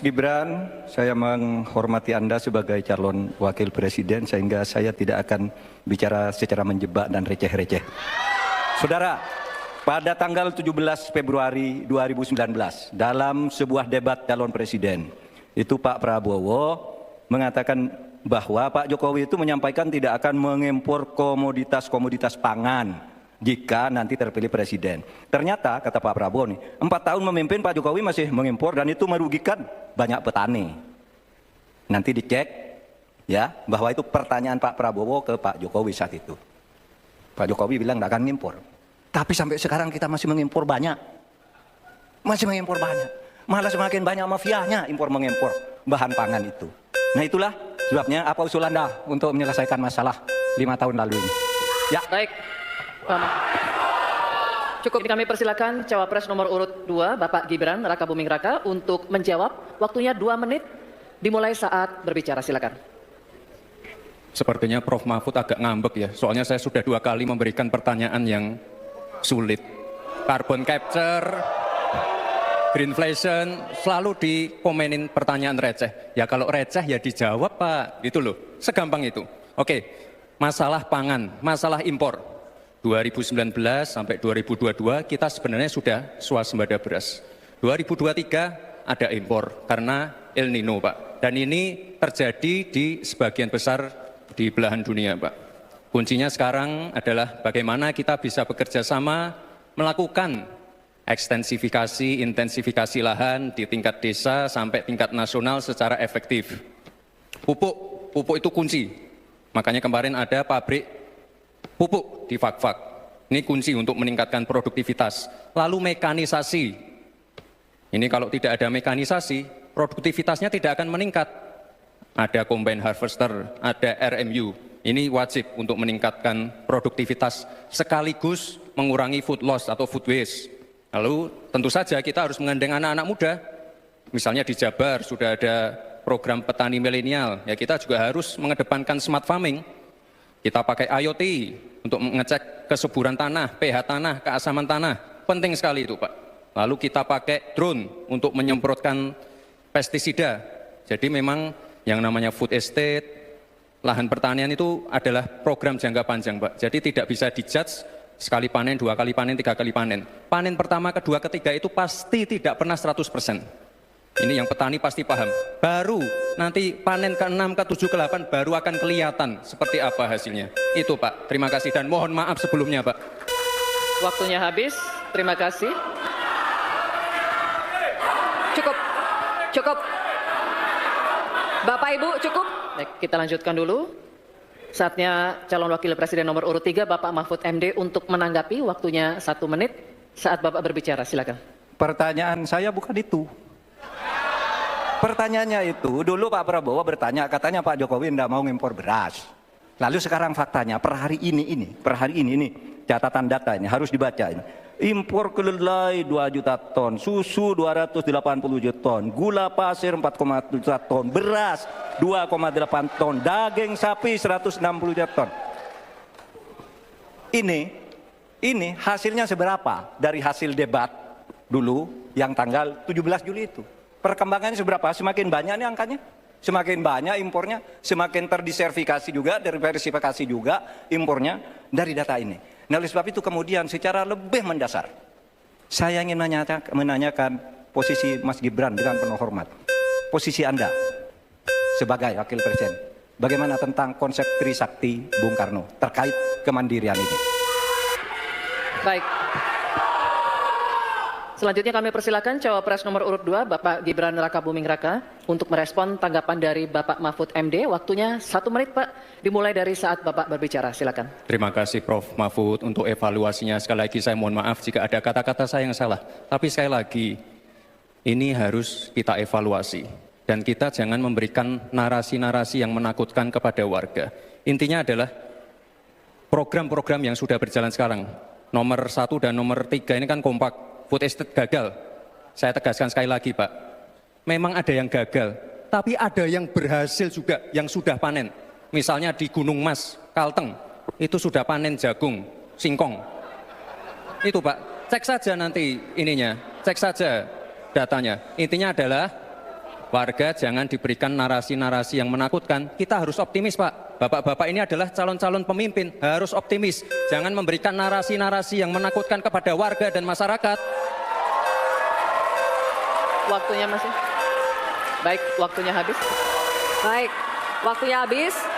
Gibran, saya menghormati Anda sebagai calon wakil presiden sehingga saya tidak akan bicara secara menjebak dan receh-receh. Saudara, pada tanggal 17 Februari 2019 dalam sebuah debat calon presiden, itu Pak Prabowo mengatakan bahwa Pak Jokowi itu menyampaikan tidak akan mengimpor komoditas-komoditas pangan jika nanti terpilih presiden. Ternyata kata Pak Prabowo nih, 4 tahun memimpin Pak Jokowi masih mengimpor dan itu merugikan banyak petani. Nanti dicek ya bahwa itu pertanyaan Pak Prabowo ke Pak Jokowi saat itu. Pak Jokowi bilang tidak akan mengimpor. Tapi sampai sekarang kita masih mengimpor banyak. Masih mengimpor banyak. Malah semakin banyak mafianya impor mengimpor bahan pangan itu. Nah itulah sebabnya apa usul Anda untuk menyelesaikan masalah 5 tahun lalu ini. Ya. Baik. Cukup kami persilakan cawapres nomor urut 2 Bapak Gibran Rakabuming Raka untuk menjawab. Waktunya 2 menit dimulai saat berbicara. Silakan. Sepertinya Prof. Mahfud agak ngambek ya, soalnya saya sudah 2 kali memberikan pertanyaan yang sulit. Carbon capture, greenflation, selalu dikomenin pertanyaan receh. Ya kalau receh ya dijawab Pak, gitu loh. Segampang itu. Oke, masalah pangan, masalah impor. 2019 sampai 2022 kita sebenarnya sudah swasembada beras. 2023 ada impor karena El Nino Pak. Dan ini terjadi di sebagian besar di belahan dunia Pak. Kuncinya sekarang adalah bagaimana kita bisa bekerja sama melakukan ekstensifikasi, intensifikasi lahan di tingkat desa sampai tingkat nasional secara efektif. Pupuk itu kunci. Makanya kemarin ada pabrik pupuk di Fak-Fak. Ini kunci untuk meningkatkan produktivitas. Lalu mekanisasi. Ini kalau tidak ada mekanisasi, produktivitasnya tidak akan meningkat. Ada combine harvester, ada RMU. Ini wajib untuk meningkatkan produktivitas sekaligus mengurangi food loss atau food waste. Lalu tentu saja kita harus menggandeng anak-anak muda. Misalnya di Jabar sudah ada program petani milenial. Ya kita juga harus mengedepankan smart farming. Kita pakai IoT untuk mengecek kesuburan tanah, pH tanah, keasaman tanah. Penting sekali itu Pak. Lalu kita pakai drone untuk menyemprotkan pestisida. Jadi memang yang namanya food estate, lahan pertanian itu adalah program jangka panjang Pak. Jadi tidak bisa dijudge sekali panen, 2 kali panen, 3 kali panen. Panen pertama, kedua, ketiga itu pasti tidak pernah 100%. Ini yang petani pasti paham. Baru nanti panen ke-6, ke-7, ke-8 baru akan kelihatan seperti apa hasilnya. Itu Pak, terima kasih dan mohon maaf sebelumnya Pak. Waktunya habis, terima kasih. Cukup. Bapak Ibu cukup. Baik, kita lanjutkan dulu. Saatnya calon wakil presiden nomor urut 3 Bapak Mahfud MD untuk menanggapi. Waktunya 1 menit saat Bapak berbicara. Silakan. Pertanyaan saya bukan itu. Pertanyaannya itu, dulu Pak Prabowo bertanya, katanya Pak Jokowi tidak mau ngimpor beras. Lalu sekarang faktanya, per hari ini, catatan data ini harus dibaca ini. Impor kedelai 2 juta ton, susu 280 juta ton, gula pasir 4,7 juta ton, beras 2,8 ton, daging sapi 160 juta ton. Ini hasilnya seberapa dari hasil debat dulu yang tanggal 17 Juli itu. Perkembangannya seberapa? Semakin banyak nih angkanya, semakin banyak impornya, semakin terdiversifikasi juga, diversifikasi juga impornya dari data ini. Nah oleh sebab itu kemudian secara lebih mendasar, saya ingin menanyakan posisi Mas Gibran dengan penuh hormat. Posisi Anda sebagai wakil presiden, bagaimana tentang konsep Trisakti Bung Karno terkait kemandirian ini? Baik. Selanjutnya kami persilakan cawapres nomor urut 2 Bapak Gibran Rakabuming Raka untuk merespon tanggapan dari Bapak Mahfud MD. Waktunya 1 menit Pak, dimulai dari saat Bapak berbicara. Silakan. Terima kasih Prof. Mahfud untuk evaluasinya. Sekali lagi saya mohon maaf jika ada kata-kata saya yang salah. Tapi sekali lagi, ini harus kita evaluasi. Dan kita jangan memberikan narasi-narasi yang menakutkan kepada warga. Intinya adalah program-program yang sudah berjalan sekarang. Nomor 1 dan nomor 3 ini kan kompak. Food estate gagal. Saya tegaskan sekali lagi Pak. Memang ada yang gagal. Tapi ada yang berhasil juga yang sudah panen. Misalnya di Gunung Mas, Kalteng. Itu sudah panen jagung, singkong. Itu Pak. Cek saja nanti ininya. Cek saja datanya. Intinya adalah warga jangan diberikan narasi-narasi yang menakutkan. Kita harus optimis, Pak. Bapak-bapak ini adalah calon-calon pemimpin, harus optimis. Jangan memberikan narasi-narasi yang menakutkan kepada warga dan masyarakat. Waktunya masih. Baik, waktunya habis. Baik, waktunya habis.